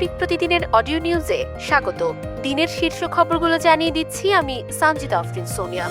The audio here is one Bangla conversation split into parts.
দৈনিক প্রতিদিনের অডিও নিউজে স্বাগত। দিনের শীর্ষ খবরগুলো জানিয়ে দিচ্ছি আমি সঞ্জিতা আফরিন সোনিয়া।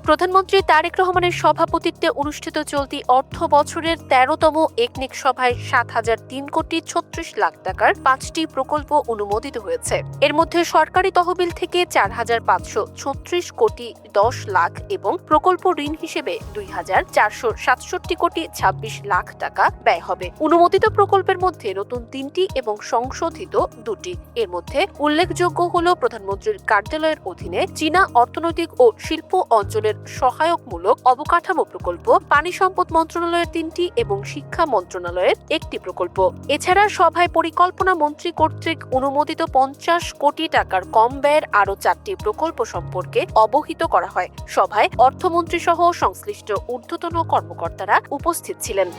প্রধানমন্ত্রী তারেক রহমানের সভাপতিত্বে অনুষ্ঠিত চলতি অর্থ বছরের ১৩তম একনেক সভায় ৭,০০৩,৩৬,০০,০০০ টাকার ৫টি প্রকল্প অনুমোদিত হয়েছে। এর মধ্যে সরকারি তহবিল থেকে ৪,৫৩৬,১০,০০,০০০ এবং প্রকল্প ঋণ হিসেবে ২,৪৬৭,২৬,০০,০০০ টাকা ব্যয় হবে। অনুমোদিত প্রকল্পের মধ্যে নতুন ৩টি এবং সংশোধিত ২টি। এর মধ্যে উল্লেখযোগ্য হল প্রধানমন্ত্রীর কার্যালয়ের অধীনে চীনা অর্থনৈতিক ও শিল্প অঞ্চলের সহায়কমূলক অবকাঠামো প্রকল্প, পানি সম্পদ মন্ত্রণালয়ের ৩টি এবং শিক্ষা মন্ত্রণালয়ের ১টি প্রকল্প। এছাড়া সভায় পরিকল্পনা মন্ত্রী কর্তৃক অনুমোদিত ৫০ কোটি টাকার কম ব্যয়ের আরও ৪টি প্রকল্প সম্পর্কে অবহিত করা হয়। সভায় অর্থমন্ত্রী সহ সংশ্লিষ্ট ঊর্ধ্বতন কর্মকর্তারা উপস্থিত ছিলেন।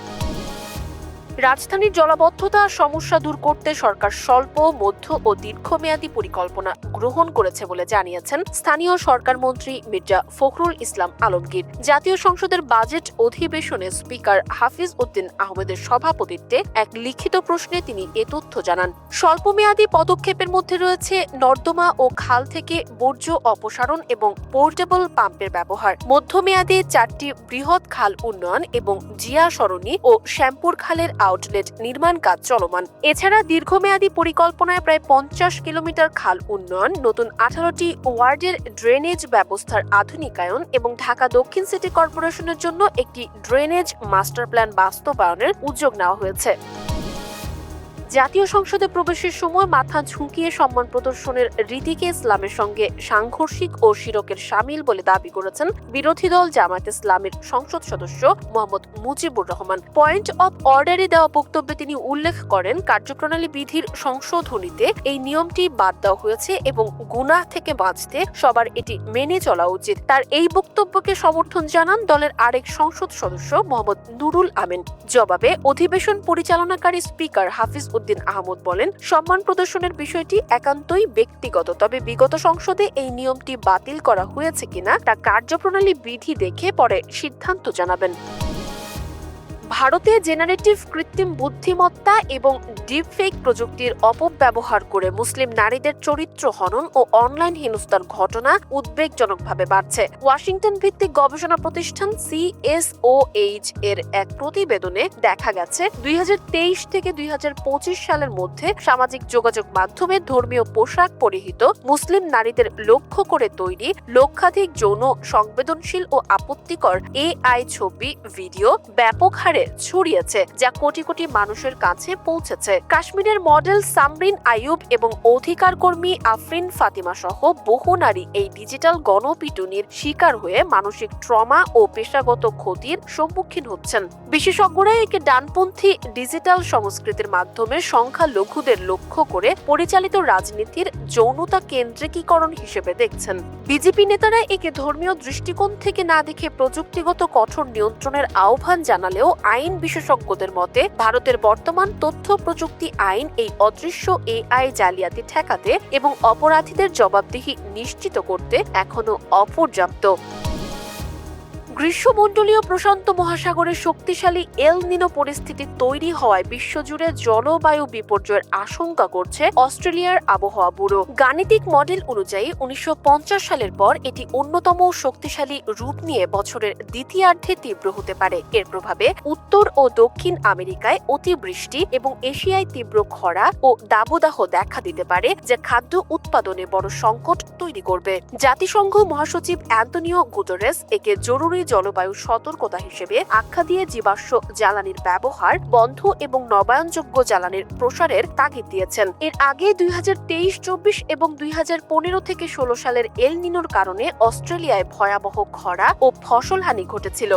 রাজধানীর জলাবদ্ধতা সমস্যা দূর করতে সরকার স্বল্প, মধ্য ও দীর্ঘমেয়াদী পরিকল্পনা গ্রহণ করেছে বলে জানিয়েছেন স্থানীয় সরকার মন্ত্রী মির্জা ফখরুল ইসলাম আলমগীর। জাতীয় সংসদের বাজেট অধিবেশনে স্পিকার হাফিজ উদ্দিন আহমেদের সভাপতিত্বে এক লিখিত প্রশ্নে তিনি এ তথ্য জানান। স্বল্পমেয়াদী পদক্ষেপের মধ্যে রয়েছে নর্দমা ও খাল থেকে বর্জ্য অপসারণ এবং পোর্টেবল পাম্পের ব্যবহার। মধ্যমেয়াদী 4টি বৃহৎ খাল উন্নয়ন এবং জিয়া সরণি ও শ্যামপুর খালের আউটলেট নির্মাণ কাজ চলমান। এছাড়া দীর্ঘমেয়াদী পরিকল্পনায় প্রায় 50 কিলোমিটার খাল উন্নয়ন, নতুন 18টি ওয়ার্ডের ড্রেনেজ ব্যবস্থার আধুনিকায়ন এবং ঢাকা দক্ষিণ সিটি কর্পোরেশনের জন্য একটি ড্রেনেজ মাস্টার প্ল্যান বাস্তবায়নের উদ্যোগ নেওয়া হয়েছে। জাতীয় সংসদে প্রবেশের সময় মাথা ঝুঁকিয়ে সম্মান প্রদর্শনের রীতিকে ইসলামের সঙ্গে সাংঘর্ষিক ও শিরকের শামিল বলে দাবি করেছেন বিরোধী দল জামায়াতে ইসলামের সংসদ সদস্য মোহাম্মদ মুজিবুর রহমান। পয়েন্ট অব অর্ডারে দেওয়া বক্তব্যে তিনি উল্লেখ করেন, কার্যপ্রণালী বিধির সংশোধনীতে এই নিয়মটি বাদ দেওয়া হয়েছে এবং গুনাহ থেকে বাঁচতে সবার এটি মেনে চলা উচিত। তার এই বক্তব্যকে সমর্থন জানান দলের আরেক সংসদ সদস্য মোহাম্মদ নুরুল আমিন। জবাবে অধিবেশন পরিচালনাকারী স্পিকার হাফিজ উদ্দিন আহমদ বলেন, সম্মান প্রদর্শনের বিষয়টি একান্তই ব্যক্তিগত, তবে বিগত সংসদে এই নিয়মটি বাতিল করা হয়েছে কিনা তা কার্যপ্রণালী বিধি দেখে পরে সিদ্ধান্ত জানাবেন। ভারতে জেনারেটিভ কৃত্রিম বুদ্ধিমত্তা এবং ডিপফেক প্রযুক্তির অপব্যবহার করে মুসলিম নারীদের চরিত্র হনন ও অনলাইন হেনস্থার ঘটনা উদ্বেগজনকভাবে বাড়ছে। ওয়াশিংটন ভিত্তিক গবেষণা প্রতিষ্ঠান CSOH এর এক প্রতিবেদনে দেখা গেছে 2023 থেকে 2025 সালের মধ্যে সামাজিক যোগাযোগ মাধ্যমে ধর্মীয় পোশাক পরিহিত মুসলিম নারীদের লক্ষ্য করে তৈরি লক্ষাধিক যৌন, সংবেদনশীল ও আপত্তিকর AI ছবি, ভিডিও ব্যাপক হারে ছড়িয়েছে, যা কোটি কোটি মানুষের কাছে পৌঁছেছে। কাশ্মীরের মডেল সামরিন আইয়ুব এবং অধিকার কর্মী আফরিন ফাতিমা সহ বহু নারী এই ডিজিটাল গণপিটুনির শিকার হয়ে মানসিক ট্রমা ও পেশাগত ক্ষতির সম্মুখীন হচ্ছেন। বিশেষজ্ঞরা একে ডানপন্থী ডিজিটাল সংস্কৃতির মাধ্যমে সংখ্যালঘুদের লক্ষ্য করে পরিচালিত রাজনীতির যৌনতা কেন্দ্রিকীকরণ হিসেবে দেখছেন। বিজেপি নেতারা একে ধর্মীয় দৃষ্টিকোণ থেকে না দেখে প্রযুক্তিগত কঠোর নিয়ন্ত্রণের আহ্বান জানালেও আইন বিশেষজ্ঞদের মতে ভারতের বর্তমান তথ্য প্রযুক্তি আইন এই অদৃশ্য AI জালিয়াতি ঠেকাতে এবং অপরাধীদের জবাবদিহি নিশ্চিত করতে এখনো অপর্যাপ্ত। গ্রীষ্মমণ্ডলীয় প্রশান্ত মহাসাগরে শক্তিশালী এল নিনো পরিস্থিতি তৈরি হওয়ায় বিশ্বজুড়ে জলবায়ু বিপর্যয়ের আশঙ্কা করছে অস্ট্রেলিয়ার আবহাওয়া ব্যুরো। গাণিতিক মডেল অনুযায়ী 1950 সালের পর এটি অন্যতম শক্তিশালী রূপ নিয়ে বছরের দ্বিতীয়ার্ধে তীব্র হতে পারে। এর প্রভাবে উত্তর ও দক্ষিণ আমেরিকায় অতিবৃষ্টি এবং এশিয়ায় তীব্র খরা ও দাবদাহ দেখা দিতে পারে, যা খাদ্য উৎপাদনে বড় সংকট তৈরি করবে। জাতিসংঘ মহাসচিব অ্যান্তোনিও গুতেরেস একে জরুরি জলবায়ু সতর্কতা হিসেবে আখ্যা দিয়ে জীবাশ্ম জ্বালানির ব্যবহার বন্ধ এবং নবায়নযোগ্য জ্বালানির প্রসারের তাগিদ দিয়েছেন। এর আগে 2023-24 এবং 2015 থেকে 16 সালের এল নিনোর কারণে অস্ট্রেলিয়ায় ভয়াবহ খরা ও ফসলহানি ঘটেছিল।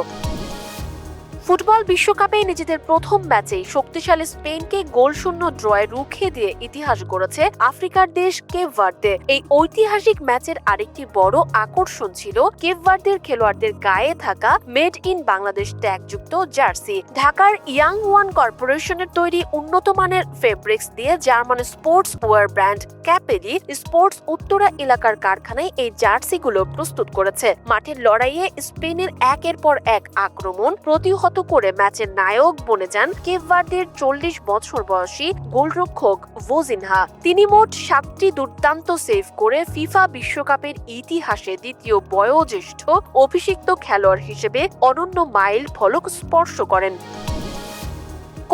ফুটবল বিশ্বকাপে নিজেদের প্রথম ম্যাচেই শক্তিশালী স্পেনকে গোলশূন্য ড্রয়ে রুখে দিয়ে ইতিহাস গড়েছে আফ্রিকার দেশ কেপ ভার্দে। এই ঐতিহাসিক ম্যাচের আরেকটি বড় আকর্ষণ ছিল কেপ ভার্দের খেলোয়াড়দের গায়ে থাকা মেড ইন বাংলাদেশ ট্যাগযুক্ত জার্সি। ঢাকার ইয়াং ওয়ান কর্পোরেশনের তৈরি উন্নত মানের ফেব্রিক্স দিয়ে জার্মান স্পোর্টস ওয়্যার ব্র্যান্ড ক্যাপেরি স্পোর্টস উত্তরা এলাকার কারখানায় এই জার্সিগুলো প্রস্তুত করেছে। মাঠের লড়াইয়ে স্পেনের একের পর এক আক্রমণ প্রতিহত মতো করে ম্যাচের নায়ক বনে যান কেপ ভার্দের 40 বছর বয়সী গোলরক্ষক ভোজিনহা। তিনি মোট 7টি দুর্দান্ত সেভ করে ফিফা বিশ্বকাপের ইতিহাসে দ্বিতীয় বয়োজ্যেষ্ঠ অভিষিক্ত খেলোয়াড় হিসেবে অনন্য মাইল ফলক স্পর্শ করেন।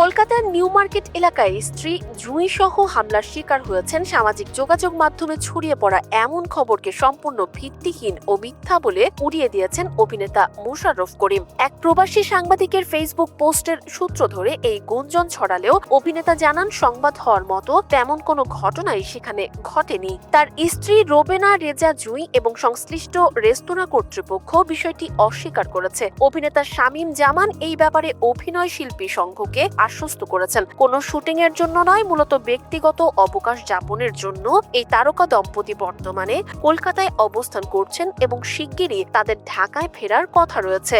কলকাতার নিউ মার্কেট এলাকায় স্ত্রী জুঁই সহ হামলার শিকার হয়েছেন সামাজিক যোগাযোগ মাধ্যমে ছড়িয়ে পড়া এমন খবরকে সম্পূর্ণ ভিত্তিহীন ও মিথ্যা বলে উড়িয়ে দিয়েছেন অভিনেতা মোশাররফ করিম। এক প্রবাসী সাংবাদিকের ফেসবুক পোস্টের সূত্র ধরে এই গুঞ্জন ছড়ালেও অভিনেতা জানান সংবাদ হওয়ার মতো তেমন কোনো ঘটনাই সেখানে ঘটেনি। তার স্ত্রী রোবেনা রেজা জুঁই এবং সংশ্লিষ্ট রেস্তোরাঁ কর্তৃপক্ষ বিষয়টি অস্বীকার করেছে। অভিনেতা শামীম জামান এই ব্যাপারে অভিনয় শিল্পী সংঘকে আশ্বস্ত করেছেন, কোনো শুটিং এর জন্য নয়, মূলত ব্যক্তিগত অবকাশ যাপনের জন্য এই তারকা দম্পতি বর্তমানে কলকাতায় অবস্থান করছেন এবং শিগগিরই তাদের ঢাকায় ফেরার কথা রয়েছে।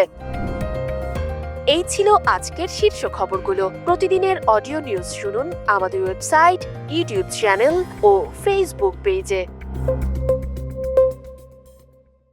এই ছিল আজকের শীর্ষ খবরগুলো। প্রতিদিনের অডিও নিউজ শুনুন আমাদের ওয়েবসাইট, ইউটিউব চ্যানেল ও ফেসবুক পেজে।